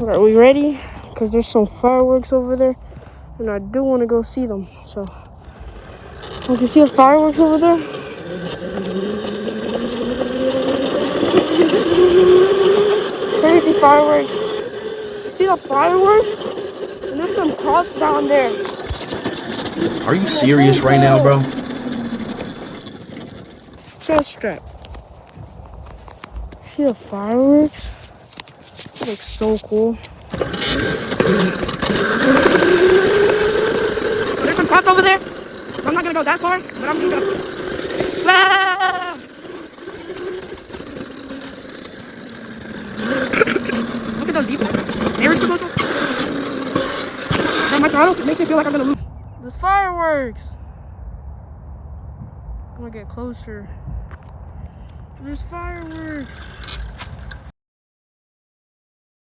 Are we ready? Because there's some fireworks over there, and I do want to go see them. So, you can see the fireworks over there. Crazy fireworks. You see the fireworks? And there's some cops down there. Are you serious right now, bro? Chest strap. See the fireworks? It looks so cool. There's some cops over there. I'm not gonna go that far, but I'm gonna go. Ah! Look at those people. Air commercial. And my throttle makes me feel like I'm gonna lose. There's fireworks. I'm gonna get closer. There's fireworks.